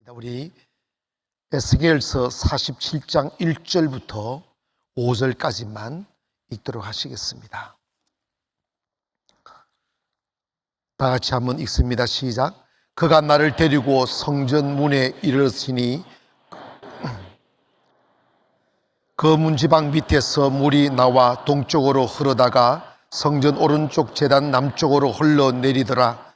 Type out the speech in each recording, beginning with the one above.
우리 에스겔서 47장 1절부터 5절까지만 읽도록 하시겠습니다. 다 같이 한번 읽습니다. 시작. 그가 나를 데리고 성전 문에 이르렀으니 그 문지방 밑에서 물이 나와 동쪽으로 흐르다가 성전 오른쪽 제단 남쪽으로 흘러내리더라.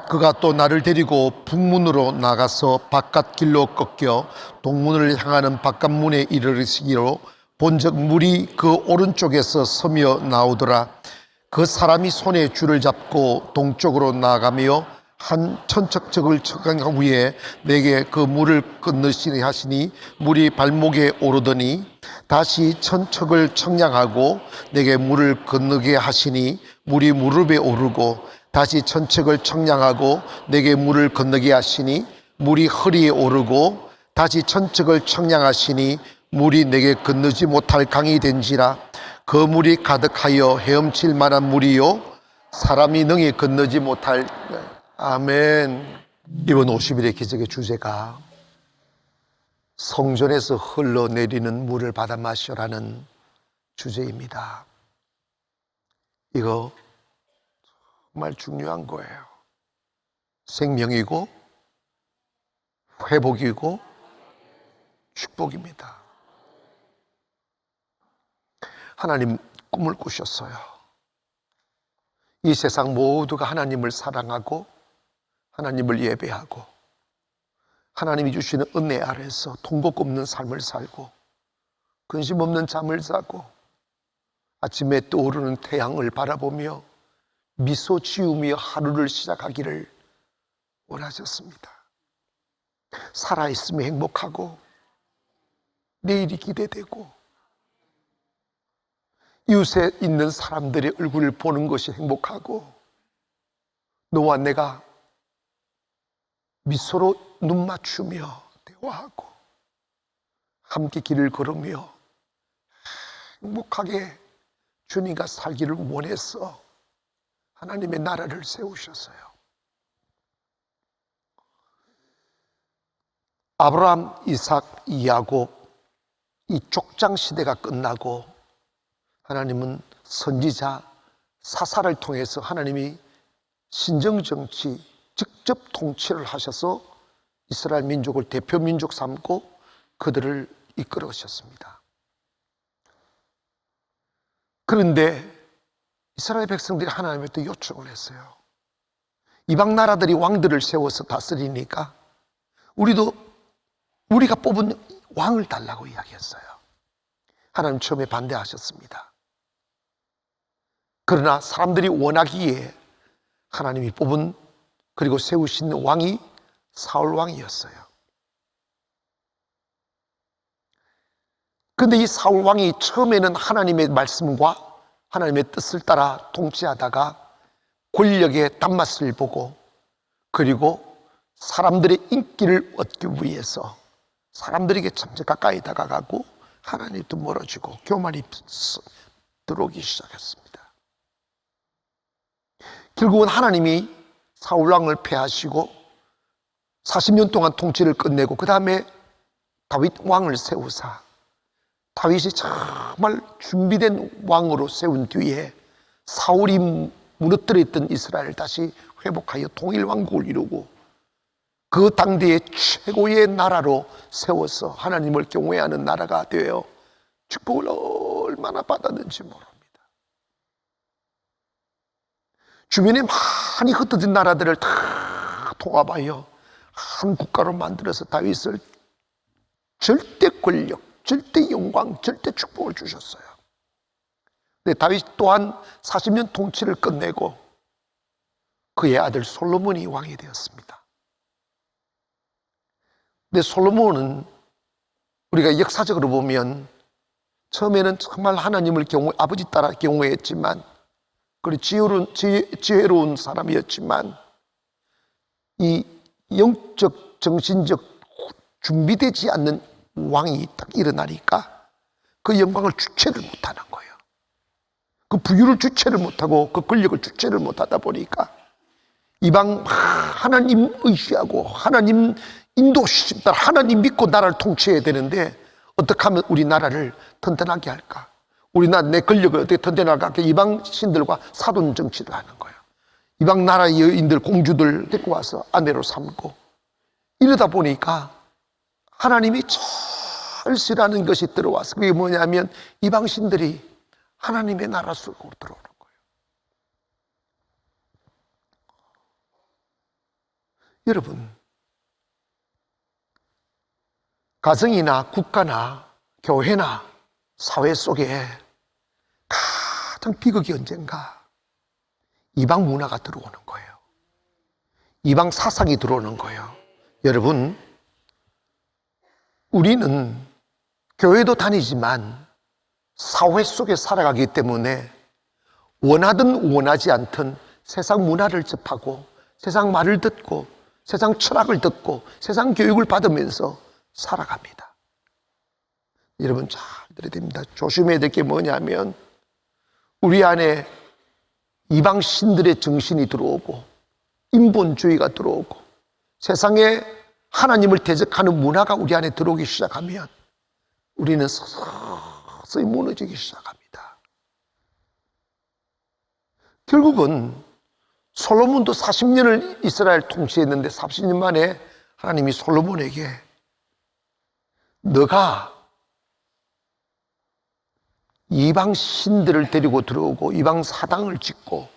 그가 또 나를 데리고 북문으로 나가서 바깥 길로 꺾여 동문을 향하는 바깥문에 이르시기로 본즉 물이 그 오른쪽에서 서며 나오더라. 그 사람이 손에 줄을 잡고 동쪽으로 나가며 한 천척적을 척한 후에 내게 그 물을 건너시니 하시니 물이 발목에 오르더니 다시 천척을 청량하고 내게 물을 건너게 하시니 물이 무릎에 오르고 다시 천척을 청량하고 내게 물을 건너게 하시니 물이 허리에 오르고 다시 천척을 청량하시니 물이 내게 건너지 못할 강이 된지라. 그 물이 가득하여 헤엄칠 만한 물이요 사람이 능히 건너지 못할. 아멘. 이번 50일의 기적의 주제가 성전에서 흘러내리는 물을 받아 마셔라는 주제입니다. 이거 정말 중요한 거예요. 생명이고 회복이고 축복입니다. 하나님 꿈을 꾸셨어요. 이 세상 모두가 하나님을 사랑하고 하나님을 예배하고 하나님이 주시는 은혜 아래서 통곡 없는 삶을 살고 근심 없는 잠을 자고 아침에 떠오르는 태양을 바라보며 미소 지으며 하루를 시작하기를 원하셨습니다. 살아있으면 행복하고 내일이 기대되고 이웃에 있는 사람들의 얼굴을 보는 것이 행복하고 너와 내가 미소로 눈 맞추며 대화하고 함께 길을 걸으며 행복하게 주님과 살기를 원해서 하나님의 나라를 세우셨어요. 아브라함, 이삭, 야곱 이 족장 시대가 끝나고 하나님은 선지자 사사를 통해서 하나님이 신정정치 직접 통치를 하셔서 이스라엘 민족을 대표 민족 삼고 그들을 이끌어오셨습니다. 그런데 이스라엘 백성들이 하나님한테 요청을 했어요. 이방 나라들이 왕들을 세워서 다스리니까 우리가 뽑은 왕을 달라고 이야기했어요. 하나님 처음에 반대하셨습니다. 그러나 사람들이 원하기에 하나님이 뽑은 그리고 세우신 왕이 사울 왕이었어요. 그런데 이 사울 왕이 처음에는 하나님의 말씀과 하나님의 뜻을 따라 통치하다가 권력의 단맛을 보고 그리고 사람들의 인기를 얻기 위해서 사람들에게 점점 가까이 다가가고 하나님도 멀어지고 교만이 들어오기 시작했습니다. 결국은 하나님이 사울왕을 패하시고 40년 동안 통치를 끝내고 그 다음에 다윗 왕을 세우사 다윗이 정말 준비된 왕으로 세운 뒤에 사울이 무너뜨려 있던 이스라엘을 다시 회복하여 통일왕국을 이루고 그 당대의 최고의 나라로 세워서 하나님을 경외하는 나라가 되어 축복을 얼마나 받았는지 모릅니다. 주변에 많이 흩어진 나라들을 다 통합하여 한 국가로 만들어서 다윗을 절대 권력, 절대 영광, 절대 축복을 주셨어요. 근데 다윗 또한 40년 통치를 끝내고 그의 아들 솔로몬이 왕이 되었습니다. 근데 솔로몬은 우리가 역사적으로 보면 처음에는 정말 하나님을 아버지 따라 경외했지만 그리고 지혜로운 사람이었지만 이 영적 정신적 준비되지 않는 왕이 딱 일어나니까 그 영광을 주체를 못하는 거예요. 그 부유를 주체를 못하고 그 권력을 주체를 못하다 보니까 이방 하나님 의시하고 하나님 인도심 따라 하나님 믿고 나라를 통치해야 되는데 어떻게 하면 우리 나라를 튼튼하게 할까? 우리나라 내 권력을 어떻게 튼튼하게 할까? 이방 신들과 사돈 정치를 하는 거예요. 이방 나라의 여인들, 공주들 데리고 와서 아내로 삼고, 이러다 보니까 하나님이 절실하는 것이 들어와서, 그게 뭐냐면 이방 신들이 하나님의 나라 속으로 들어오는 거예요. 여러분, 가정이나 국가나 교회나 사회 속에 가장 비극이 언젠가 이방 문화가 들어오는 거예요. 이방 사상이 들어오는 거예요. 여러분, 우리는 교회도 다니지만 사회 속에 살아가기 때문에 원하든 원하지 않든 세상 문화를 접하고 세상 말을 듣고 세상 철학을 듣고 세상 교육을 받으면서 살아갑니다. 여러분 잘 들어야 됩니다. 조심해야 될 게 뭐냐면 우리 안에 이방 신들의 정신이 들어오고 인본주의가 들어오고 세상에 하나님을 대적하는 문화가 우리 안에 들어오기 시작하면 우리는 서서히 무너지기 시작합니다. 결국은 솔로몬도 40년을 이스라엘 통치했는데 40년 만에 하나님이 솔로몬에게 너가 이방 신들을 데리고 들어오고 이방 사당을 짓고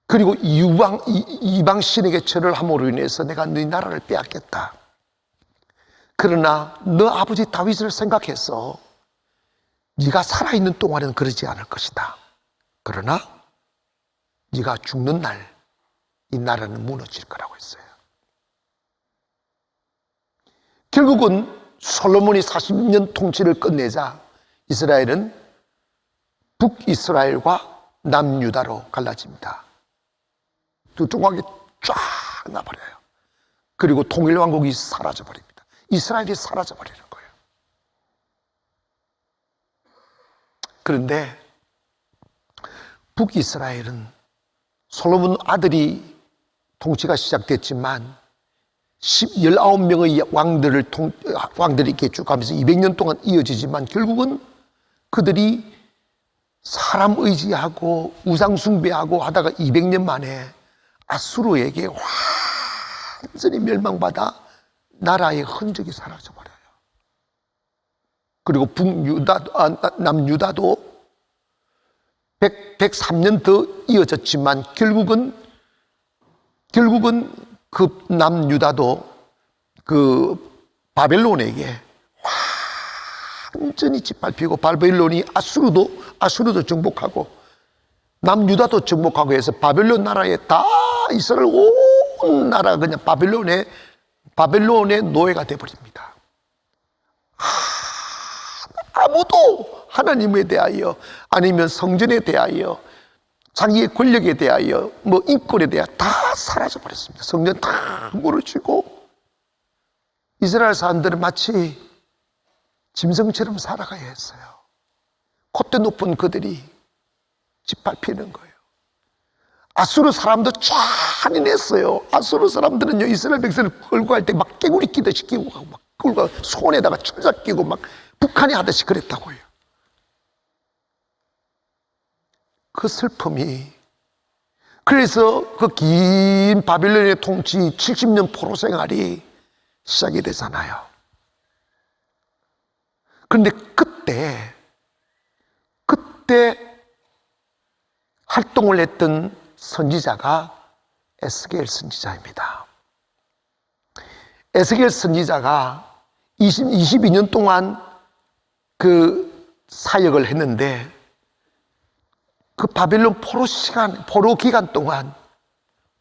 그리고 이방 신에게 절을 함으로 인해서 내가 너희 나라를 빼앗겠다. 그러나 너 아버지 다윗을 생각해서 네가 살아있는 동안은 그러지 않을 것이다. 그러나 네가 죽는 날 이 나라는 무너질 거라고 했어요. 결국은 솔로몬이 40년 통치를 끝내자 이스라엘은 북이스라엘과 남유다로 갈라집니다. 두 조각이 쫙 나버려요. 그리고 통일왕국이 사라져버립니다. 이스라엘이 사라져버리는 거예요. 그런데 북이스라엘은 솔로몬 아들이 통치가 시작됐지만 19명의 왕들이 이렇게 쭉 가면서 200년 동안 이어지지만 결국은 그들이 사람 의지하고 우상 숭배하고 하다가 200년 만에 아수르에게 완전히 멸망받아 나라의 흔적이 사라져버려요. 그리고 남유다도 103년 더 이어졌지만 결국은 그 남유다도 그 바벨론에게 완전히 짓밟히고 바벨론이 아수르도 정복하고 남유다도 정복하고 해서 바벨론 나라에 다 이스라엘 온 나라가 그냥 바벨론의 노예가 되어버립니다. 아무도 하나님에 대하여 아니면 성전에 대하여 자기의 권력에 대하여 뭐 인권에 대하여 다 사라져버렸습니다. 성전 다 무너지고 이스라엘 사람들은 마치 짐승처럼 살아가야 했어요. 콧대 높은 그들이 짓밟히는 거예요. 아수르 사람도 잔인했어요. 아수르 사람들은요 이스라엘 백성을 끌고 갈 때 막 깨구리 끼듯이 끼고 가고 막 끌고 가고 손에다가 철사 끼고 막 북한이 하듯이 그랬다고요. 그 슬픔이 그래서 그 긴 바빌론의 통치 70년 포로 생활이 시작이 되잖아요. 그런데 그때 활동을 했던 선지자가 에스겔 선지자입니다. 에스겔 선지자가 22년 동안 그 사역을 했는데 그 바벨론 포로 기간 동안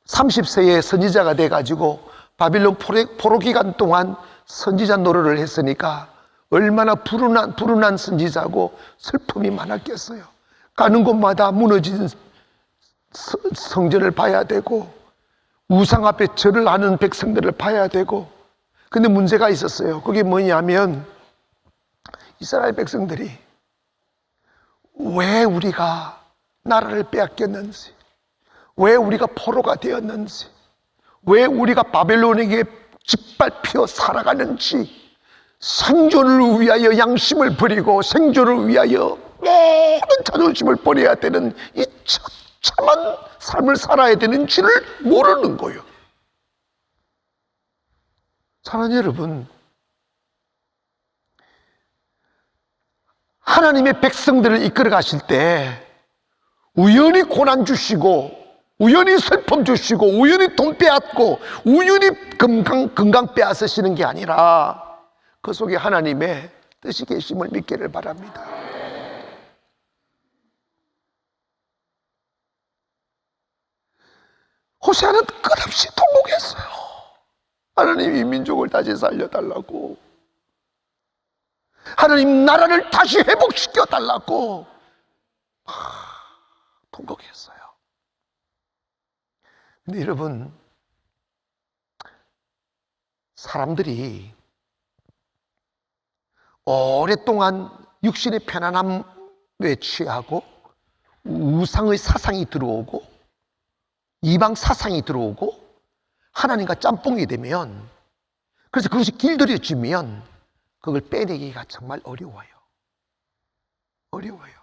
30세의 선지자가 돼가지고 바벨론 포로 기간 동안 선지자 노릇을 했으니까 얼마나 불운한 선지자고 슬픔이 많았겠어요. 가는 곳마다 무너진 성전을 봐야 되고 우상 앞에 절을 하는 백성들을 봐야 되고. 근데 문제가 있었어요. 그게 뭐냐면 이스라엘 백성들이 왜 우리가 나라를 빼앗겼는지, 왜 우리가 포로가 되었는지, 왜 우리가 바벨론에게 짓밟혀 살아가는지, 생존을 위하여 양심을 버리고 생존을 위하여 모든 자존심을 버려야 되는 이 처참한 삶을 살아야 되는지를 모르는 거예요. 사랑하는 여러분, 하나님의 백성들을 이끌어 가실 때 우연히 고난 주시고, 우연히 슬픔 주시고, 우연히 돈 빼앗고, 우연히 건강 빼앗으시는 게 아니라 그 속에 하나님의 뜻이 계심을 믿기를 바랍니다. 호세아는 끝없이 통곡했어요. 하나님 이 민족을 다시 살려달라고, 하나님 나라를 다시 회복시켜달라고 통곡했어요. 근데 여러분, 사람들이 오랫동안 육신의 편안함에 취하고 우상의 사상이 들어오고 이방 사상이 들어오고 하나님과 짬뽕이 되면, 그래서 그것이 길들여지면 그걸 빼내기가 정말 어려워요. 어려워요.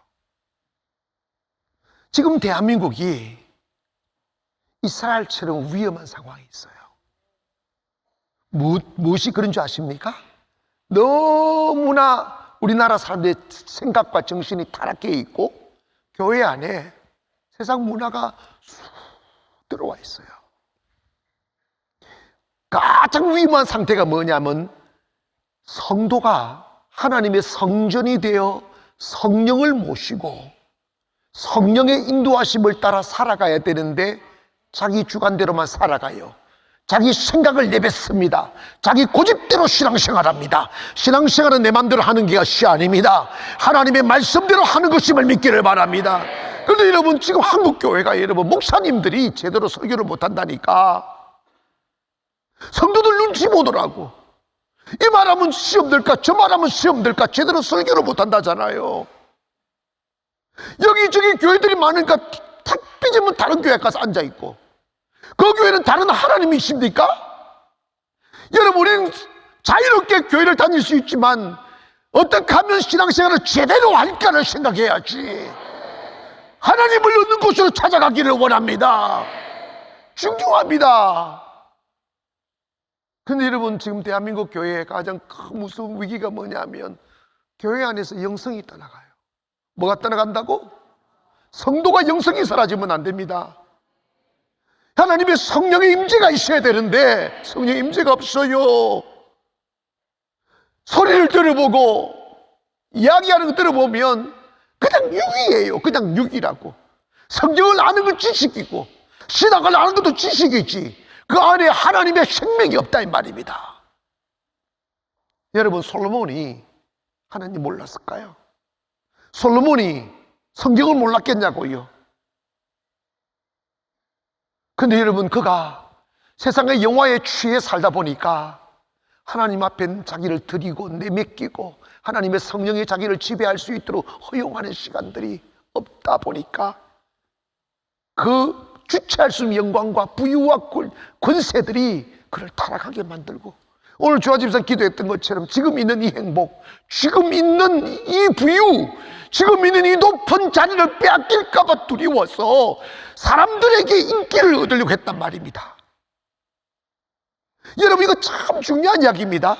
지금 대한민국이 이스라엘처럼 위험한 상황이 있어요. 무엇이 그런 줄 아십니까? 너무나 우리나라 사람들의 생각과 정신이 타락해 있고 교회 안에 세상 문화가 들어와 있어요. 가장 위험한 상태가 뭐냐면, 성도가 하나님의 성전이 되어 성령을 모시고 성령의 인도하심을 따라 살아가야 되는데 자기 주관대로만 살아가요. 자기 생각을 내뱉습니다. 자기 고집대로 신앙생활합니다. 신앙생활은 내 마음대로 하는 것이 아닙니다. 하나님의 말씀대로 하는 것임을 믿기를 바랍니다. 그런데 여러분, 지금 한국교회가 여러분 목사님들이 제대로 설교를 못한다니까 성도들 눈치 보더라고. 이 말하면 시험 들까 저 말하면 시험 들까 제대로 설교를 못한다잖아요. 여기저기 교회들이 많으니까 탁 삐지면 다른 교회 가서 앉아있고, 그 교회는 다른 하나님이십니까? 여러분, 우리는 자유롭게 교회를 다닐 수 있지만 어떻게 하면 신앙생활을 제대로 할까를 생각해야지. 하나님을 얻는 곳으로 찾아가기를 원합니다. 중요합니다. 근데 여러분, 지금 대한민국 교회의 가장 큰 무서운 위기가 뭐냐면 교회 안에서 영성이 떠나가요. 뭐가 떠나간다고? 성도가 영성이 사라지면 안 됩니다. 하나님의 성령의 임재가 있어야 되는데 성령의 임재가 없어요. 소리를 들어보고 이야기하는 거 들어보면 그냥 육이에요. 그냥 육이라고. 성경을 아는 건 지식이고 신학을 아는 것도 지식이지 그 안에 하나님의 생명이 없다 이 말입니다. 여러분, 솔로몬이 하나님 몰랐을까요? 솔로몬이 성경을 몰랐겠냐고요. 근데 여러분, 그가 세상의 영화에 취해 살다 보니까 하나님 앞에 자기를 드리고 내맡기고 하나님의 성령이 자기를 지배할 수 있도록 허용하는 시간들이 없다 보니까 그 주체할 수 없는 영광과 부유와 권세들이 그를 타락하게 만들고, 오늘 주아집사 기도했던 것처럼 지금 있는 이 행복, 지금 있는 이 부유, 지금 있는 이 높은 자리를 빼앗길까 봐 두려워서 사람들에게 인기를 얻으려고 했단 말입니다. 여러분, 이거 참 중요한 이야기입니다.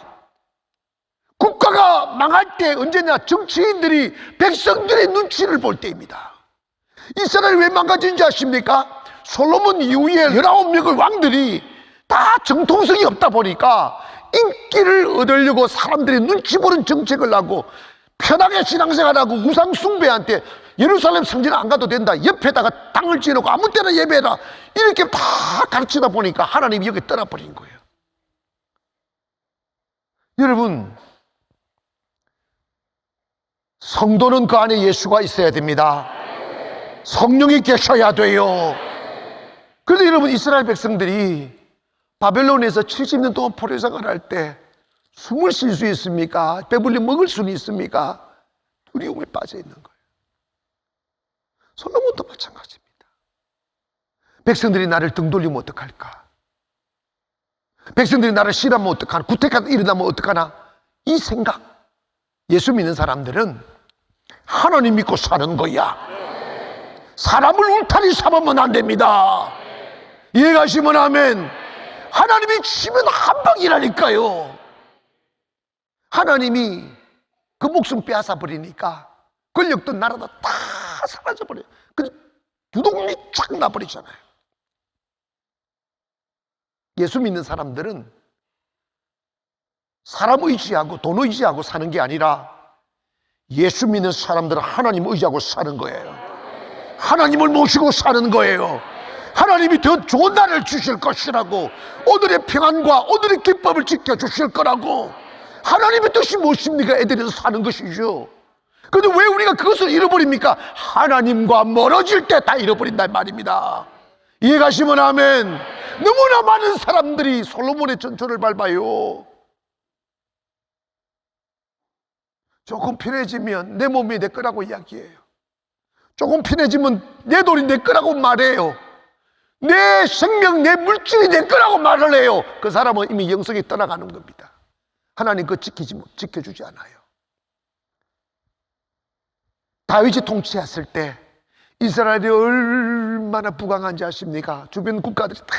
국가가 망할 때 언제냐? 정치인들이 백성들의 눈치를 볼 때입니다. 이스라엘이 왜 망가진지 아십니까? 솔로몬 이후에 19명의 왕들이 다 정통성이 없다 보니까 인기를 얻으려고 사람들이 눈치 보는 정책을 하고 편하게 신앙생활하고 우상 숭배한테 예루살렘 성전 안 가도 된다, 옆에다가 땅을 지어놓고 아무 때나 예배해라, 이렇게 다 가르치다 보니까 하나님이 여기 떠나버린 거예요. 여러분, 성도는 그 안에 예수가 있어야 됩니다. 성령이 계셔야 돼요. 그런데 여러분, 이스라엘 백성들이 바벨론에서 70년 동안 포로생활을 할 때 숨을 쉴 수 있습니까? 배불리 먹을 수는 있습니까? 두려움에 빠져 있는 거예요. 솔로몬도 마찬가지입니다. 백성들이 나를 등 돌리면 어떡할까? 백성들이 나를 싫어하면 어떡하나, 구태가 일어나면 어떡하나, 이 생각. 예수 믿는 사람들은 하나님 믿고 사는 거야. 사람을 울타리 삼으면 안 됩니다. 이해가시면 아멘. 하나님이 치면 한 방이라니까요. 하나님이 그 목숨 빼앗아 버리니까 권력도 나라도 다 사라져 버려요. 그 두동리 착 나버리잖아요. 예수 믿는 사람들은 사람 의지하고 돈 의지하고 사는 게 아니라 예수 믿는 사람들은 하나님 의지하고 사는 거예요. 하나님을 모시고 사는 거예요. 하나님이 더 좋은 날을 주실 것이라고, 오늘의 평안과 오늘의 기쁨을 지켜주실 거라고. 하나님의 뜻이 무엇입니까? 애들이 사는 것이죠. 그런데 왜 우리가 그것을 잃어버립니까? 하나님과 멀어질 때 다 잃어버린단 말입니다. 이해가시면 아멘. 너무나 많은 사람들이 솔로몬의 전초를 밟아요. 조금 편해지면 내 몸이 내 거라고 이야기해요. 조금 편해지면 내 돈이 내 거라고 말해요. 내 생명, 내 물질이 내 거라고 말을 해요. 그 사람은 이미 영성이 떠나가는 겁니다. 하나님 그거 지켜주지 않아요. 다윗이 통치했을 때 이스라엘이 얼마나 부강한지 아십니까? 주변 국가들이 다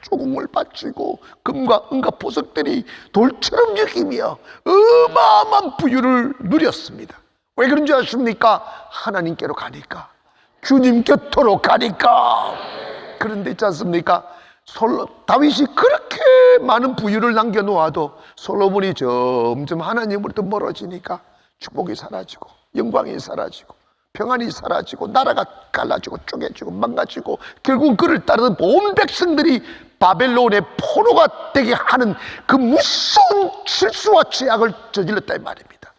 조공을 바치고 금과 은과 보석들이 돌처럼 여기며 어마어마한 부유를 누렸습니다. 왜 그런지 아십니까? 하나님께로 가니까, 주님 곁으로 가니까. 그런데 있지 않습니까? 다윗이 그렇게 많은 부유를 남겨놓아도 솔로몬이 점점 하나님으로부터 멀어지니까 축복이 사라지고 영광이 사라지고 평안이 사라지고 나라가 갈라지고 쪼개지고 망가지고 결국 그를 따르는 온 백성들이 바벨론의 포로가 되게 하는 그 무서운 실수와 죄악을 저질렀다 이 말입니다.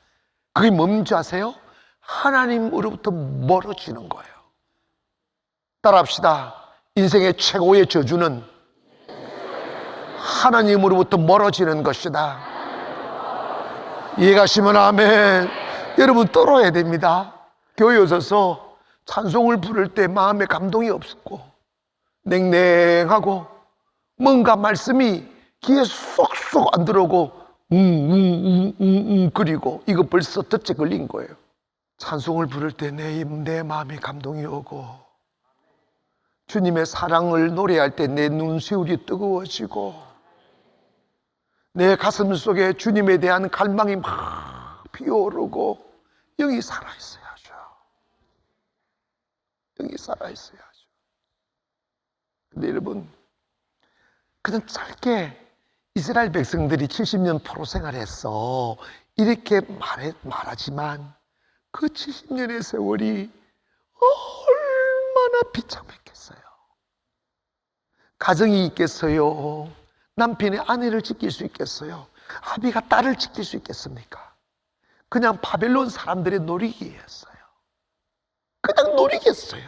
그게 뭔지 아세요? 하나님으로부터 멀어지는 거예요. 따라합시다. 인생의 최고의 저주는 하나님으로부터 멀어지는 것이다. 이해가시면 아멘. 여러분 떨어야 됩니다. 교회에 오셔서 찬송을 부를 때 마음에 감동이 없었고 냉랭하고 뭔가 말씀이 귀에 쏙쏙 안 들어오고 그리고 이거 벌써 덫에 걸린 거예요. 찬송을 부를 때 내 마음에 감동이 오고 주님의 사랑을 노래할 때 내 눈시울이 뜨거워지고 내 가슴 속에 주님에 대한 갈망이 막 피어오르고 영이 살아있어야죠. 영이 살아있어야죠. 근데 여러분, 그냥 짧게 이스라엘 백성들이 70년 포로 생활했어 이렇게 말하지만 그 70년의 세월이 얼마나 비참했겠어요. 가정이 있겠어요? 남편이 아내를 지킬 수 있겠어요? 아비가 딸을 지킬 수 있겠습니까? 그냥 바벨론 사람들의 놀이기였어요. 그냥 놀이겠어요.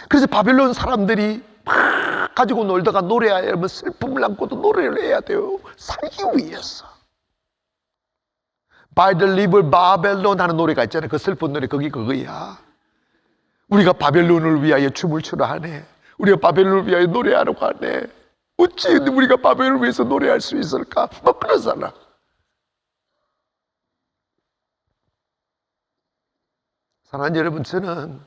그래서 바벨론 사람들이 막 가지고 놀다가 노래하면 슬픔을 안고도 노래를 해야 돼요. 살기 위해서. By the river 바벨론 하는 노래가 있잖아요. 그 슬픈 노래 그거야. 우리가 바벨론을 위하여 춤을 추라 하네. 우리가 바벨론을 위하여 노래하라고 하네. 어찌 우리가 바벨론을 위해서 노래할 수 있을까? 뭐 그러잖아. 사랑하는 여러분, 저는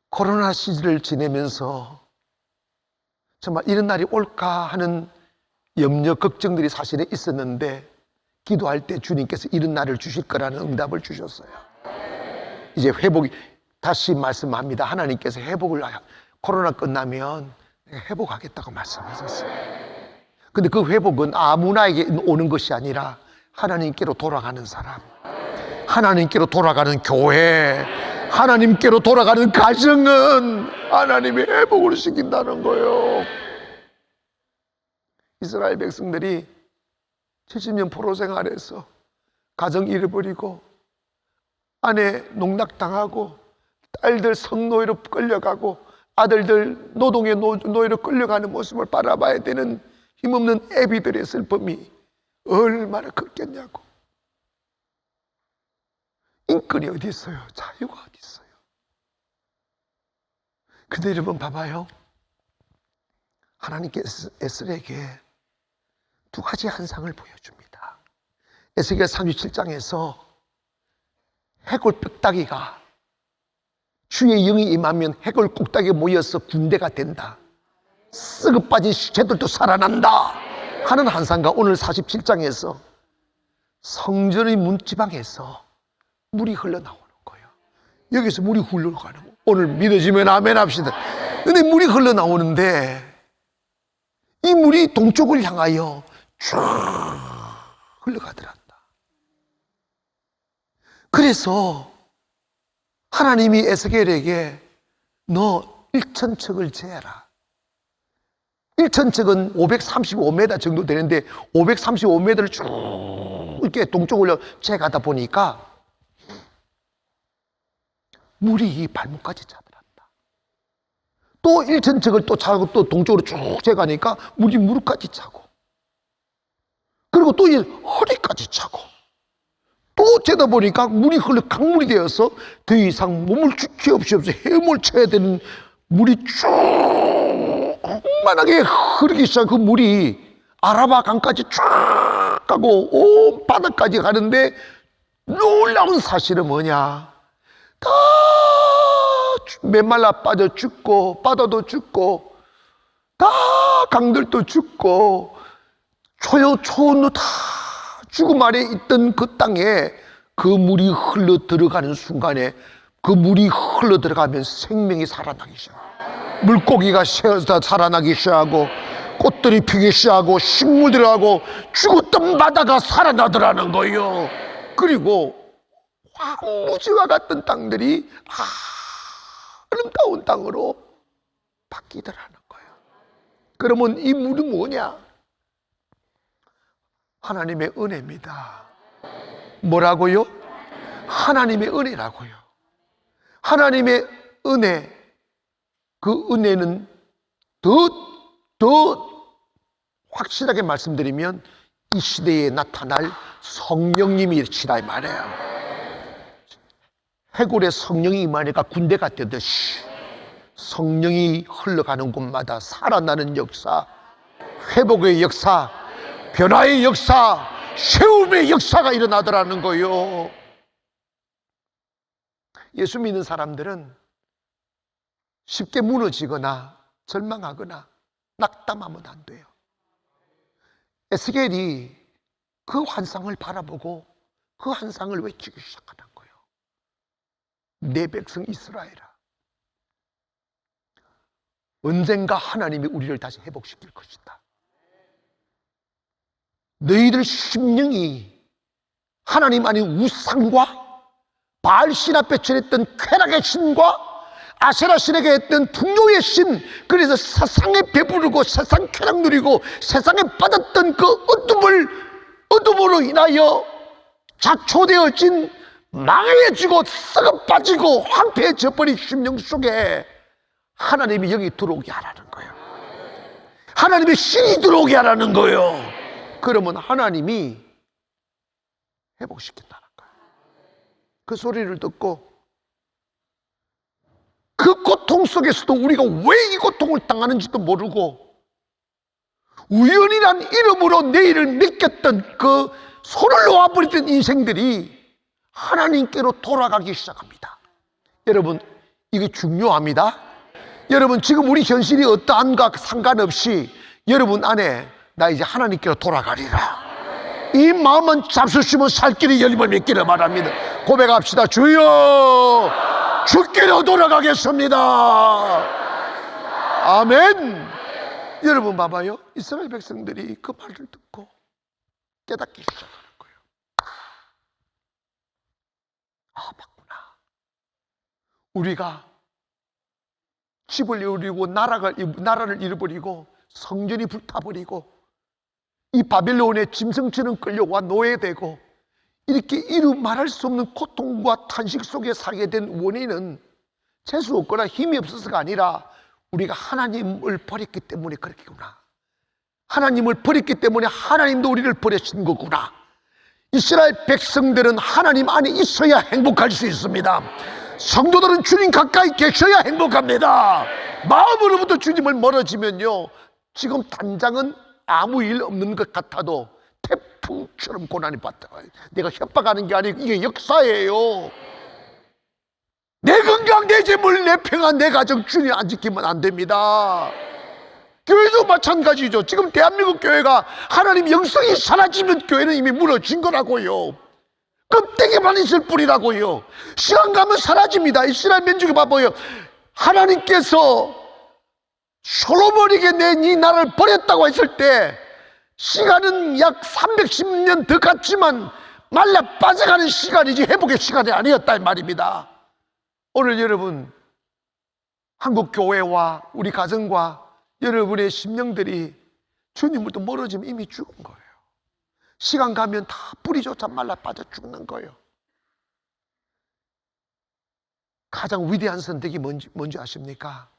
코로나 시기를 지내면서 정말 이런 날이 올까 하는 염려, 걱정들이 사실에 있었는데 기도할 때 주님께서 이런 날을 주실 거라는 응답을 주셨어요. 이제 회복이, 다시 말씀합니다. 하나님께서 회복을, 코로나 끝나면 회복하겠다고 말씀하셨어요. 근데 그 회복은 아무나에게 오는 것이 아니라 하나님께로 돌아가는 사람, 하나님께로 돌아가는 교회, 하나님께로 돌아가는 가정은 하나님이 회복을 시킨다는 거예요. 이스라엘 백성들이 70년 포로 생활에서 가정 잃어버리고 아내 농락당하고 딸들 성노예로 끌려가고 아들들 노동의 노예로 끌려가는 모습을 바라봐야 되는 힘없는 애비들의 슬픔이 얼마나 컸겠냐고. 인권이 어디 있어요? 자유가 어디 있어요? 근데 여러분 봐봐요. 하나님께서 에스겔에게 두 가지 환상을 보여줍니다. 에스겔 37장에서 해골 뼈다귀가 주의 영이 임하면 해골 꼭다기에 모여서 군대가 된다. 썩어 빠진 시체들도 살아난다 하는 환상과 오늘 47장에서 성전의 문지방에서 물이 흘러나오는 거예요. 여기서 물이 흘러가는 거예요. 오늘 믿어지면 아멘 합시다. 근데 물이 흘러나오는데 이 물이 동쪽을 향하여 쭉 흘러가더란다. 그래서 하나님이 에스겔에게 너 1,000척을 재라. 1,000척은 535m 정도 되는데 535m를 쭉 이렇게 동쪽으로 재가다 보니까 물이 이 발목까지 차더란다. 또 1,000척을 또 차고 또 동쪽으로 쭉 재가니까 물이 무릎까지 차고, 그리고 또 이 허리까지 차고, 또 재다 보니까 물이 흘러 강물이 되어서 더 이상 몸을 죽기 없이 헤엄을 쳐야 되는 물이 쭉 만하게 흐르기 시작한 그 물이 아라바 강까지 쫙 가고 온 바다까지 가는데 놀라운 사실은 뭐냐? 다 메말라 빠져 죽고 바다도 죽고 다 강들도 죽고 초원도 다 죽음 아래 있던 그 땅에 그 물이 흘러 들어가는 순간에 그 물이 흘러 들어가면 생명이 살아나기 시작합니다. 물고기가 새어서 살아나기 시작하고 꽃들이 피기 시작하고 식물들하고 죽었던 바다가 살아나더라는 거예요. 그리고 황무지와 같은 땅들이 아름다운 땅으로 바뀌더라는 거예요. 그러면 이 물은 뭐냐? 하나님의 은혜입니다. 뭐라고요? 하나님의 은혜라고요. 하나님의 은혜, 그 은혜는 더 확실하게 말씀드리면 이 시대에 나타날 성령님이시라 이 말이에요. 해골에 성령이 임하니까 군대가 되듯이 성령이 흘러가는 곳마다 살아나는 역사, 회복의 역사, 변화의 역사, 세움의 역사가 일어나더라는 거예요. 예수 믿는 사람들은 쉽게 무너지거나 절망하거나 낙담하면 안 돼요. 에스겔이 그 환상을 바라보고 그 환상을 외치기 시작하는 거예요. 내 백성 이스라엘아, 언젠가 하나님이 우리를 다시 회복시킬 것이다. 너희들 심령이 하나님 아닌 우상과 바알신 앞에 절했던 쾌락의 신과 아세라 신에게 했던 풍요의 신, 그래서 세상에 배부르고 세상 쾌락 누리고 세상에 빠졌던 그 어둠으로 인하여 자초되어진 망해지고 썩어 빠지고 황폐해져 버린 심령 속에 하나님이 여기 들어오게 하라는 거예요. 하나님의 신이 들어오게 하라는 거예요. 그러면 하나님이 회복시킨다는 거예요. 그 소리를 듣고 그 고통 속에서도 우리가 왜 이 고통을 당하는지도 모르고 우연이란 이름으로 내일을 믿겼던 그 손을 놓아버리던 인생들이 하나님께로 돌아가기 시작합니다. 여러분, 이게 중요합니다. 여러분, 지금 우리 현실이 어떠한가 상관없이 여러분 안에 나 이제 하나님께로 돌아가리라, 이 마음은 잡수시면 살 길이 열림을 맺기를 바랍니다. 고백합시다. 주여, 주께로 돌아가겠습니다. 아멘. 여러분 봐봐요. 이스라엘 백성들이 그 말을 듣고 깨닫기 시작하는 거예요. 맞구나. 우리가 집을 잃어버리고 나라를 잃어버리고 성전이 불타버리고 이 바빌론의 짐승처럼 끌려와 노예되고 이렇게 이루 말할 수 없는 고통과 탄식 속에 살게 된 원인은 재수 없거나 힘이 없어서가 아니라 우리가 하나님을 버렸기 때문에 그렇겠구나. 하나님을 버렸기 때문에 하나님도 우리를 버리신 거구나. 이스라엘 백성들은 하나님 안에 있어야 행복할 수 있습니다. 성도들은 주님 가까이 계셔야 행복합니다. 마음으로부터 주님을 멀어지면요, 지금 당장은 아무 일 없는 것 같아도 태풍처럼 고난이 받다. 내가 협박하는 게 아니고 이게 역사예요. 내 건강, 내 재물, 내 평안, 내 가정 주님 안 지키면 안 됩니다. 교회도 마찬가지죠. 지금 대한민국 교회가 하나님 영성이 사라지면 교회는 이미 무너진 거라고요. 껍데기만 있을 뿐이라고요. 시간 가면 사라집니다. 이스라엘 민족이 봐봐요. 하나님께서 솔로몬에게 내 이 나라를 버렸다고 했을 때 시간은 약 310년 더 갔지만 말라 빠져가는 시간이지 회복의 시간이 아니었다 이 말입니다. 오늘 여러분 한국 교회와 우리 가정과 여러분의 심령들이 주님으로부터 멀어지면 이미 죽은 거예요. 시간 가면 다 뿌리조차 말라 빠져 죽는 거예요. 가장 위대한 선택이 뭔지 아십니까?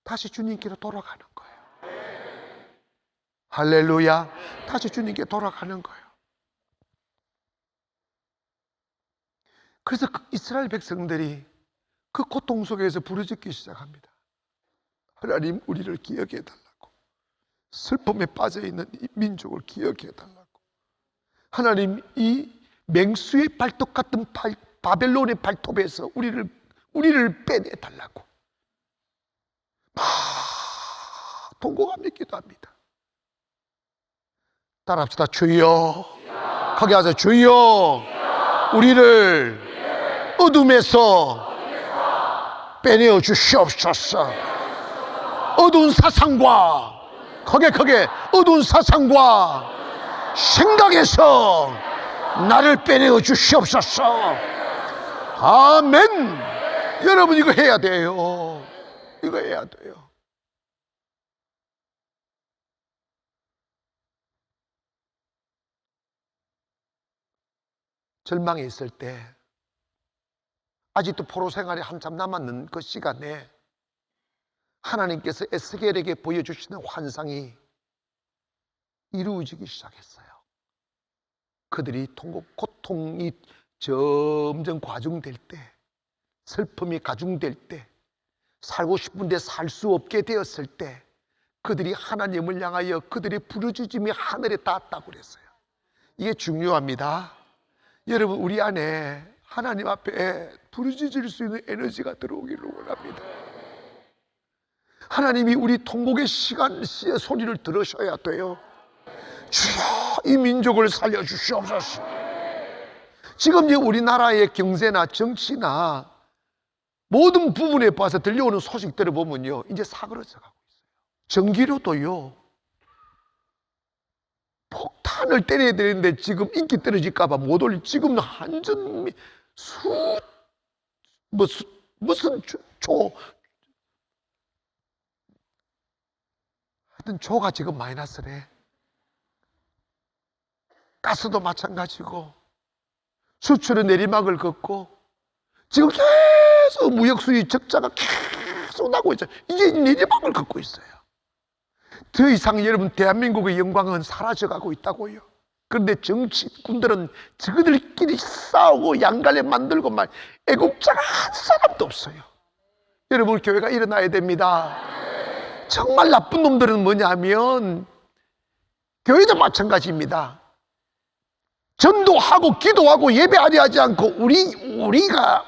다시 주님께로 돌아가는 거예요. 할렐루야. 다시 주님께 돌아가는 거예요. 그래서 이스라엘 백성들이 그 고통 속에서 부르짖기 시작합니다. 하나님, 우리를 기억해 달라고. 슬픔에 빠져있는 이 민족을 기억해 달라고. 하나님, 이 맹수의 발톱 같은 바벨론의 발톱에서 우리를 빼내 달라고 통곡하며 기도합니다. 따라합시다. 주여, 크게 하세요. 주여, 우리를 어둠에서 빼내어 주시옵소서. 어두운 사상과 크게 어두운 사상과 생각에서 나를 빼내어 주시옵소서. 아멘. 여러분 이거 해야 돼요. 이거 해야 돼요. 절망에 있을 때, 아직도 포로 생활이 한참 남았는 그 시간에 하나님께서 에스겔에게 보여주시는 환상이 이루어지기 시작했어요. 그들이 고통이 점점 과중될 때, 슬픔이 가중될 때, 살고 싶은데 살 수 없게 되었을 때 그들이 하나님을 향하여 그들의 부르짖음이 하늘에 닿았다고 그랬어요. 이게 중요합니다. 여러분, 우리 안에 하나님 앞에 부르짖을 수 있는 에너지가 들어오기를 원합니다. 하나님이 우리 통곡의 시간의 소리를 들으셔야 돼요. 주여, 이 민족을 살려주시옵소서. 지금 이제 우리나라의 경제나 정치나 모든 부분에 봐서 들려오는 소식들을 보면요, 이제 사그러져 가고 있어요. 전기료도요, 폭탄을 때려야 되는데 지금 인기 떨어질까 봐 못 올리. 지금 한전 무슨 하여튼 조가 지금 마이너스래. 가스도 마찬가지고 수출의 내리막을 걷고 지금 계속 무역 수입 적자가 계속 나고 있어요. 이제 내리막을 걷고 있어요. 더 이상 여러분 대한민국의 영광은 사라져가고 있다고요. 그런데 정치꾼들은 저들끼리 싸우고 양갈래 만들고 말, 애국자가 한 사람도 없어요. 여러분, 교회가 일어나야 됩니다. 정말 나쁜 놈들은 뭐냐면 교회도 마찬가지입니다. 전도하고 기도하고 예배하려 하지 않고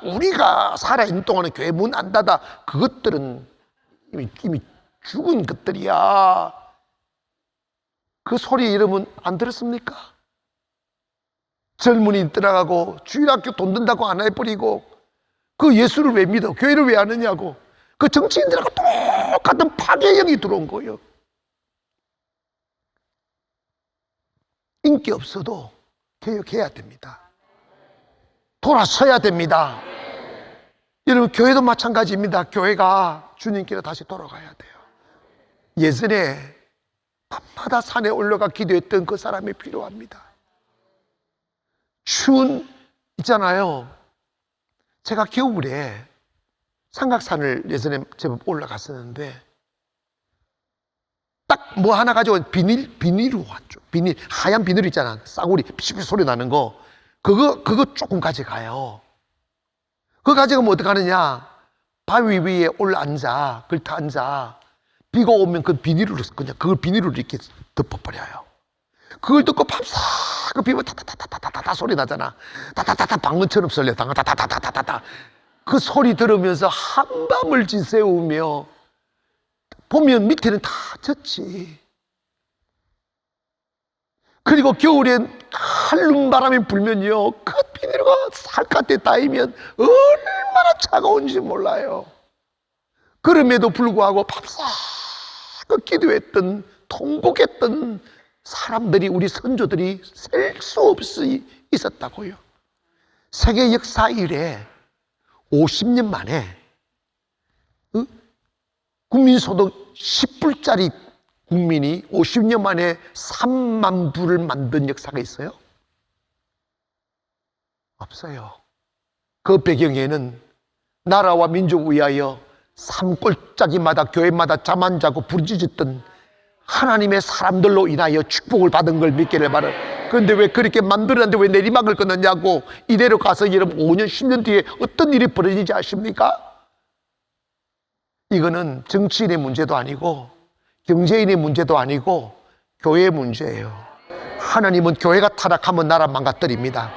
우리가 살아있는 동안에 교회 문 안 닫아. 그것들은 이미 죽은 것들이야. 그 소리 여러분 안 들었습니까? 젊은이 떠나가고 주일학교 돈 든다고 안 해버리고 그 예수를 왜 믿어? 교회를 왜 하느냐고. 그 정치인들하고 똑같은 파괴형이 들어온 거예요. 인기 없어도 개혁해야 됩니다. 돌아서야 됩니다. 여러분, 교회도 마찬가지입니다. 교회가 주님께로 다시 돌아가야 돼요. 예전에 밤마다 산에 올라가 기도했던 그 사람이 필요합니다. 추운 있잖아요. 제가 겨울에 삼각산을 예전에 제법 올라갔었는데 딱 뭐 하나 가지고 비닐로 왔죠. 하얀 비닐 있잖아. 싸구리 피피피 소리 나는 거. 그거 조금 가져가요. 그거 가져가면 어떡하느냐? 바위 위에 올라앉아, 걸터 앉아. 비가 오면 그 비닐로 그냥 그걸 비닐로 이렇게 덮어버려요. 그걸 듣고 밤새 그 비면 타타타타타타타 소리 나잖아. 타타타타 방언처럼 설레. 타타타타타타타. 그 소리 들으면서 한밤을 지새우며 보면 밑에는 다 젖지. 그리고 겨울엔 한눈 바람이 불면요, 그 비닐가 살갗에 닿으면 얼마나 차가운지 몰라요. 그럼에도 불구하고 밤새 그 기도했던, 통곡했던 사람들이, 우리 선조들이 셀 수 없이 있었다고요. 세계 역사 이래 50년 만에 국민소득 10불짜리 국민이 50년 만에 3만 불을 만든 역사가 있어요? 없어요. 그 배경에는 나라와 민족을 위하여 산골짜기마다 교회마다 잠 안 자고 부르짖었던 하나님의 사람들로 인하여 축복을 받은 걸 믿기를 바라. 그런데 왜 그렇게 만들었는데 왜 내리막을 끊었냐고. 이대로 가서 여러분 5년 10년 뒤에 어떤 일이 벌어지는지 아십니까? 이거는 정치인의 문제도 아니고 경제인의 문제도 아니고 교회의 문제예요. 하나님은 교회가 타락하면 나라 망가뜨립니다.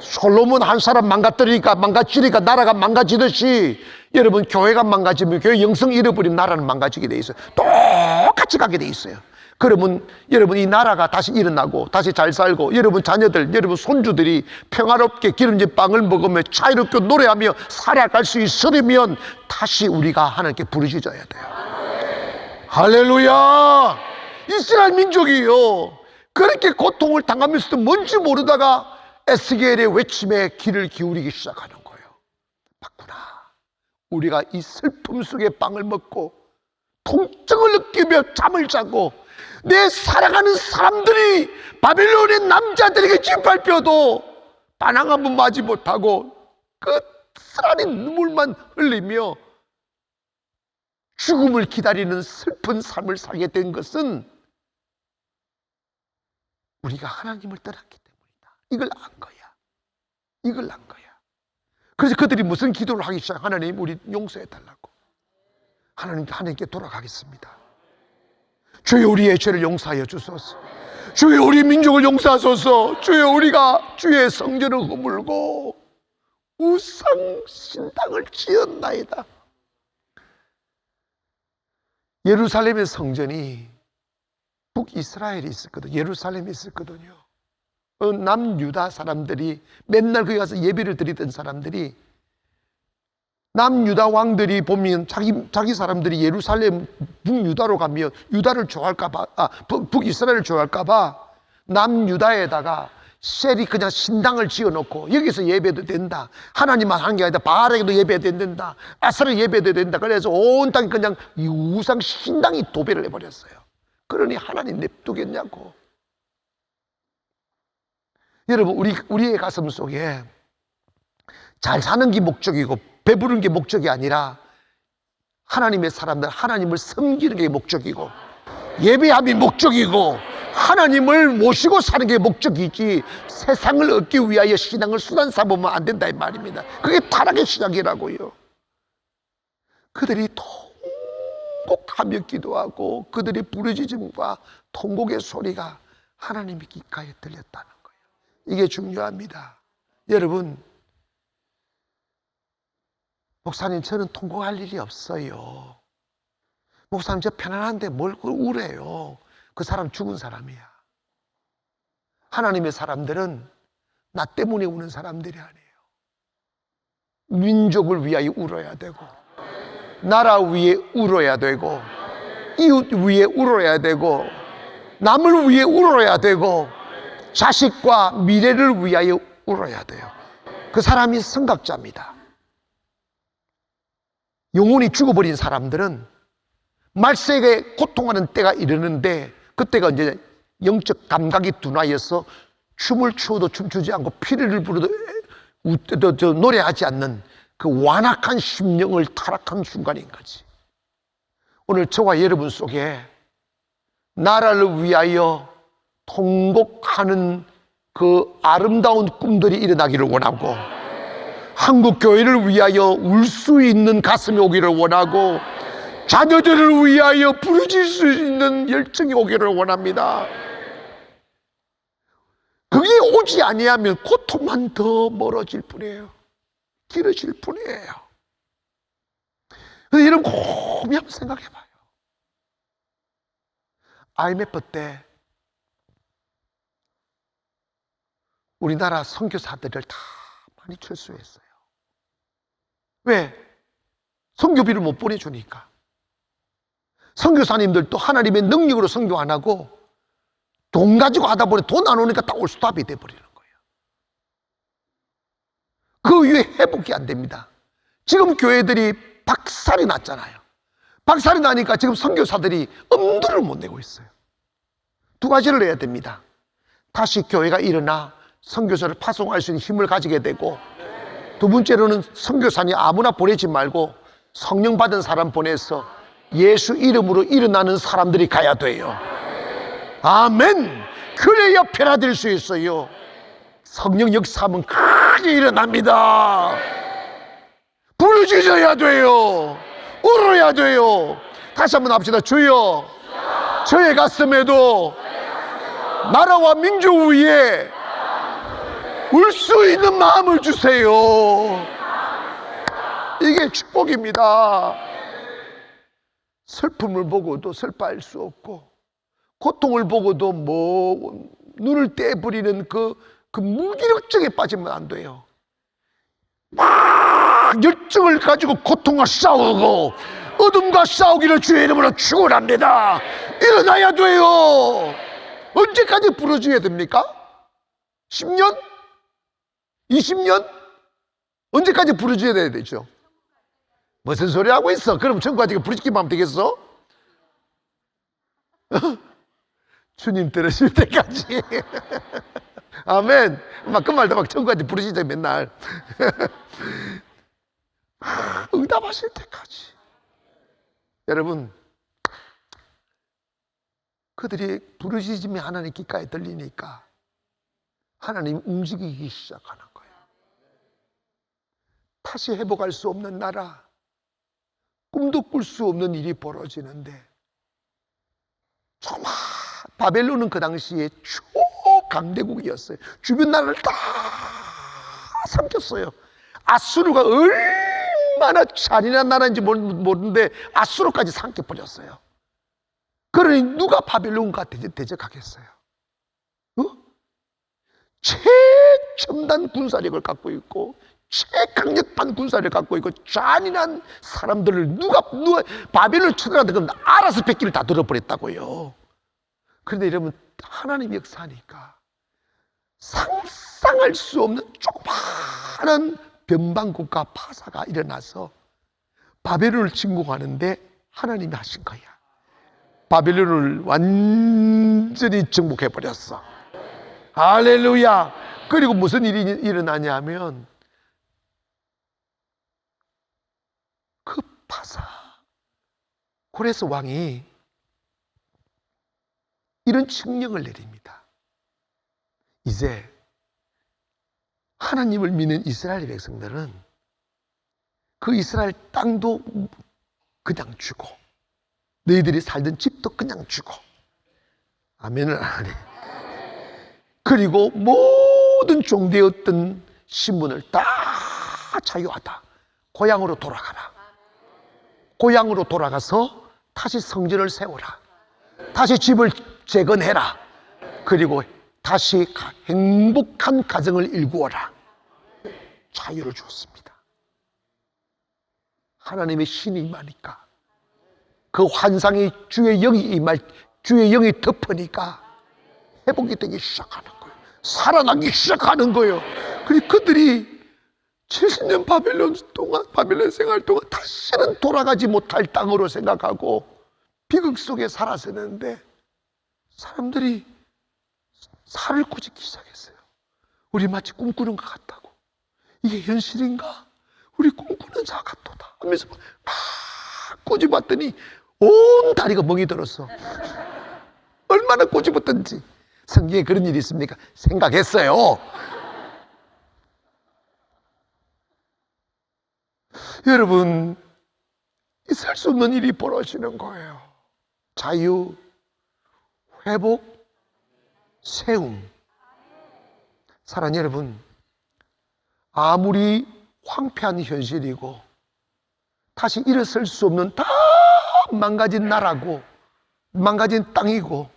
솔로몬 한 사람 망가뜨리니까 나라가 망가지듯이 여러분 교회가 망가지면, 교회 영성 잃어버리면 나라는 망가지게 돼 있어요. 똑같이 가게 돼 있어요. 그러면 여러분 이 나라가 다시 일어나고 다시 잘 살고 여러분 자녀들, 여러분 손주들이 평화롭게 기름진 빵을 먹으며 자유롭게 노래하며 살아갈 수 있으려면 다시 우리가 하나님께 부르짖어야 돼요. 할렐루야! 이스라엘 민족이요, 그렇게 고통을 당하면서도 뭔지 모르다가 에스겔의 외침에 귀를 기울이기 시작하는 거예요. 맞구나. 우리가 이 슬픔 속에 빵을 먹고 통증을 느끼며 잠을 자고 내 사랑하는 사람들이 바빌론의 남자들에게 짓밟혀도 반항 한번 맞지 못하고 그 쓰라린 눈물만 흘리며 죽음을 기다리는 슬픈 삶을 살게 된 것은 우리가 하나님을 떠났기 때문이다. 이걸 안 거야. 이걸 안 거야. 그래서 그들이 무슨 기도를 하기 시작? 하나님, 우리 용서해 달라고. 하나님께 돌아가겠습니다. 주여, 우리의 죄를 용서하여 주소서. 주여, 우리 민족을 용서하소서. 주여, 우리가 주의 성전을 허물고 우상 신당을 지었나이다. 예루살렘의 성전이 북이스라엘이 있었거든요. 예루살렘이 있었거든요. 남유다 사람들이 맨날 거기 가서 예배를 드리던 사람들이, 남유다 왕들이 보면 자기 사람들이 예루살렘 북유다로 가면 유다를 좋아할까봐, 북이스라엘을 좋아할까봐 남유다에다가 셀이 그냥 신당을 지어놓고 여기서 예배도 된다. 하나님만 하는 게 아니라 바알에게도 예배도 된다. 아사르 예배도 된다. 그래서 온 땅이 그냥 이 우상 신당이 도배를 해버렸어요. 그러니 하나님 냅두겠냐고. 여러분, 우리의 가슴 속에 잘 사는 게 목적이고 배부른 게 목적이 아니라 하나님의 사람들, 하나님을 섬기는 게 목적이고 예배함이 목적이고 하나님을 모시고 사는 게 목적이지 세상을 얻기 위하여 신앙을 수단 삼으면 안 된다 이 말입니다. 그게 타락의 시작이라고요. 그들이 통곡하며 기도하고 그들의 부르짖음과 통곡의 소리가 하나님의 귓가에 들렸다는 거예요. 이게 중요합니다. 여러분, 목사님, 저는 통곡할 일이 없어요. 목사님, 저 편안한데 뭘 우래요. 그 사람 죽은 사람이야. 하나님의 사람들은 나 때문에 우는 사람들이 아니에요. 민족을 위하여 울어야 되고, 나라 위에 울어야 되고, 이웃 위에 울어야 되고, 남을 위해 울어야 되고, 자식과 미래를 위하여 울어야 돼요. 그 사람이 선각자입니다. 영혼이 죽어버린 사람들은 말세에 고통하는 때가 이르는데, 그때가 이제 영적 감각이 둔하여서 춤을 추어도 춤추지 않고 피리를 부르도 노래하지 않는 그 완악한 심령을 타락한 순간인 거지. 오늘 저와 여러분 속에 나라를 위하여 통곡하는 그 아름다운 꿈들이 일어나기를 원하고, 한국 교회를 위하여 울 수 있는 가슴이 오기를 원하고, 자녀들을 위하여 부르짖을 수 있는 열정이 오기를 원합니다. 그게 오지 아니하면 고통만 더 멀어질 뿐이에요. 길어질 뿐이에요. 근데 여러분 곰이 한번 생각해봐요. IMF 때 우리나라 선교사들을 다 많이 철수했어요. 왜? 선교비를 못 보내주니까. 선교사님들도 하나님의 능력으로 선교 안 하고 돈 가지고 하다 보니 돈 안 오니까 다 올스톱이 돼버리는 거예요. 그 이후에 회복이 안 됩니다. 지금 교회들이 박살이 났잖아요. 박살이 나니까 지금 선교사들이 엄두를 못 내고 있어요. 두 가지를 해야 됩니다. 다시 교회가 일어나 선교사를 파송할 수 있는 힘을 가지게 되고, 두 번째로는 선교사님 아무나 보내지 말고 성령 받은 사람 보내서 예수 이름으로 일어나는 사람들이 가야 돼요. 아멘. 그래야 변화될 수 있어요. 성령 역사하면 크게 일어납니다. 부르짖어야 돼요. 울어야 돼요. 다시 한번 합시다. 주여, 저의 가슴에도 나라와 민족 위에 울 수 있는 마음을 주세요. 이게 축복입니다. 슬픔을 보고도 슬퍼할 수 없고, 고통을 보고도 눈을 떼버리는 그 무기력증에 빠지면 안 돼요. 막 열정을 가지고 고통과 싸우고 어둠과 싸우기를 주의 이름으로 축원합니다. 일어나야 돼요. 언제까지 부르짖어야 됩니까? 10년? 20년? 언제까지 부르짖어야 되죠? 무슨 소리 하고 있어? 그럼 천국까지 부르짖기만 하면 되겠어? 주님 들으실 때까지. 아멘. 막 그 말도 막 천국까지 부르짖어 맨날. 응답하실 때까지. 여러분, 그들이 부르짖음이 하나님 귓가에 들리니까 하나님 움직이기 시작하는 거예요. 다시 회복할 수 없는 나라, 꿈도 꿀 수 없는 일이 벌어지는데, 정말 바벨론은 그 당시에 초강대국이었어요. 주변 나라를 다 삼켰어요. 아수르가 얼마나 잔인한 나라인지 모르는데 아수르까지 삼켜버렸어요. 그러니 누가 바벨론과 대적하겠어요? 최첨단 군사력을 갖고 있고 최강력한 군사력을 갖고 있고 잔인한 사람들을 누가 바벨론을 쳐들어간다 그러면 알아서 백기를 다 들어버렸다고요. 그런데 여러분, 하나님 역사하니까 상상할 수 없는 조그마한 변방국가 파사가 일어나서 바벨론을 침공하는데 하나님이 하신 거야. 바벨론을 완전히 정복해버렸어. 할렐루야. 그리고 무슨 일이 일어나냐면 그 파사 고레스 왕이 이런 칙령을 내립니다. 이제 하나님을 믿는 이스라엘 백성들은 그 이스라엘 땅도 그냥 주고 너희들이 살던 집도 그냥 주고, 아멘을 안 하네. 그리고 모든 종되었던 신분을 다 자유하다. 고향으로 돌아가라. 고향으로 돌아가서 다시 성전을 세워라. 다시 집을 재건해라. 그리고 다시 행복한 가정을 일구어라. 자유를 주었습니다. 하나님의 신이 임하니까, 그 환상이 주의 영이 덮으니까 회복이 되기 시작하는 거예요. 살아나기 시작하는 거예요. 그리고 그들이 70년 바벨론 생활 동안 다시는 돌아가지 못할 땅으로 생각하고 비극 속에 살았었는데, 사람들이 살을 꾸짖기 시작했어요. 우리 마치 꿈꾸는 것 같다고. 이게 현실인가? 우리 꿈꾸는 자 같도다 하면서 막 꼬집었더니 온 다리가 멍이 들었어. 얼마나 꼬집었던지. 성경에 그런 일이 있습니까? 생각했어요. 여러분, 있을 수 없는 일이 벌어지는 거예요. 자유, 회복, 세움. 사랑하는 여러분, 아무리 황폐한 현실이고 다시 일어설 수 없는 다 망가진 나라고 망가진 땅이고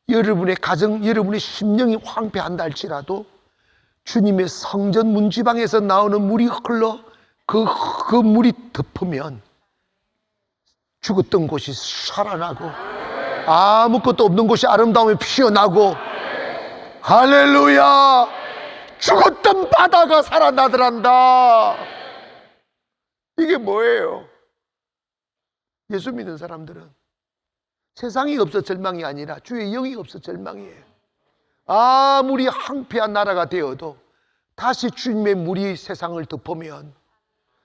여러분의 가정, 여러분의 심령이 황폐한다 할지라도 주님의 성전 문지방에서 나오는 물이 흘러 그 물이 덮으면 죽었던 곳이 살아나고 아무것도 없는 곳이 아름다움이 피어나고, 할렐루야, 죽었던 바다가 살아나더란다. 이게 뭐예요? 예수 믿는 사람들은 세상이 없어 절망이 아니라 주의 영이 없어 절망이에요. 아무리 황폐한 나라가 되어도 다시 주님의 물이 세상을 덮으면,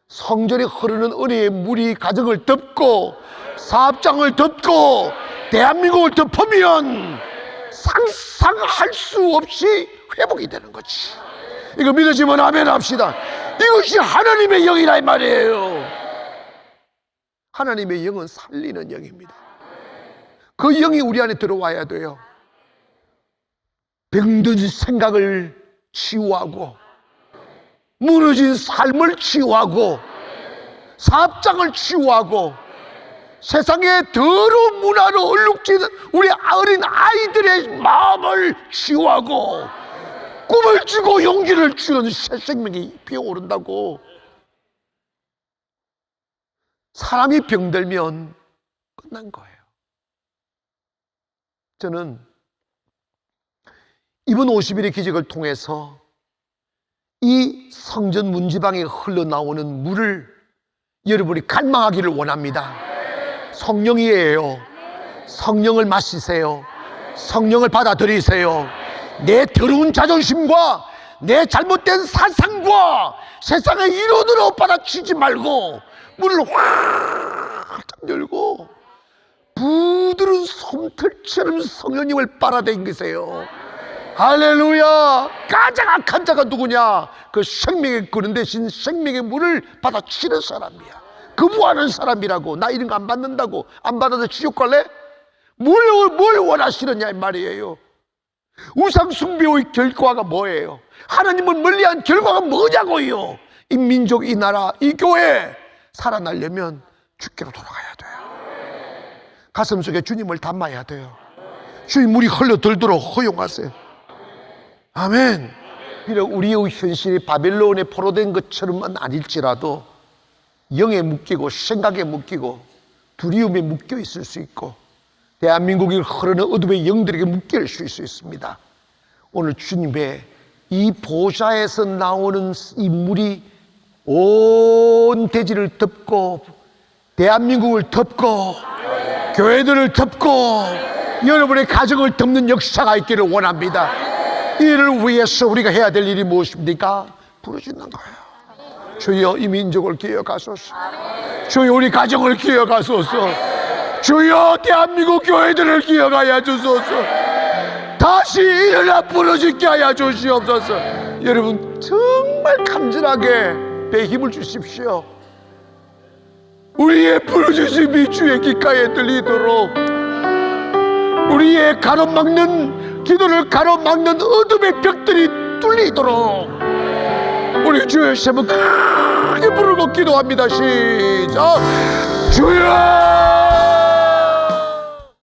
성전에 흐르는 은혜의 물이 가정을 덮고 사업장을 덮고 대한민국을 덮으면 상상할 수 없이 회복이 되는 거지. 이거 믿어지면 아멘 합시다. 이것이 하나님의 영이라 이 말이에요. 하나님의 영은 살리는 영입니다. 그 영이 우리 안에 들어와야 돼요. 병든 생각을 치유하고 무너진 삶을 치유하고 사업장을 치유하고 세상의 더러운 문화로 얼룩지는 우리 어린 아이들의 마음을 치유하고 꿈을 주고 용기를 주는 새 생명이 피어오른다고. 사람이 병들면 끝난 거예요. 저는 이번 50일의 기적을 통해서 이 성전 문지방에 흘러나오는 물을 여러분이 갈망하기를 원합니다. 성령이에요. 성령을 마시세요. 성령을 받아들이세요. 내 더러운 자존심과 내 잘못된 사상과 세상의 이론으로 받아치지 말고 문을 활짝 열고 부드러운 솜털처럼 성령님을 빨아당기세요. 할렐루야. 가장 악한 자가 누구냐? 그 생명의 그런 대신 생명의 물을 받아치는 사람이야. 거부하는 사람이라고. 나 이런 거 안 받는다고. 안 받아서 지옥 갈래? 뭘 원하시느냐 이 말이에요. 우상 숭배의 결과가 뭐예요? 하나님을 멀리한 결과가 뭐냐고요. 이 민족, 이 나라, 이 교회 살아나려면 주께로 돌아가야 돼요. 가슴속에 주님을 담아야 돼요. 주의 물이 흘러들도록 허용하세요. 아멘. 비록 우리의 현실이 바벨론에 포로된 것처럼은 아닐지라도 영에 묶이고 생각에 묶이고 두려움에 묶여 있을 수 있고 대한민국이 흐르는 어둠의 영들에게 묶일 수 있습니다. 오늘 주님의 이 보좌에서 나오는 이 물이 온 대지를 덮고 대한민국을 덮고 교회들을 덮고 여러분의 가정을 덮는 역사가 있기를 원합니다. 이를 위해서 우리가 해야 될 일이 무엇입니까? 부르짖는 거예요. 주여 이 민족을 기억하소서. 주여 우리 가정을 기억하소서. 주여 대한민국 교회들을 기억하여 주소서. 다시 일어나 부르짖게 하여 주시옵소서. 여러분 정말 간절하게 배 힘을 주십시오. 우리의 부르짖음이 주의 귓가에 들리도록, 우리의 가로막는 기도를 가로막는 어둠의 벽들이 뚫리도록 우리 주의 이름을 크게 부르고 기도합니다. 시작. 주여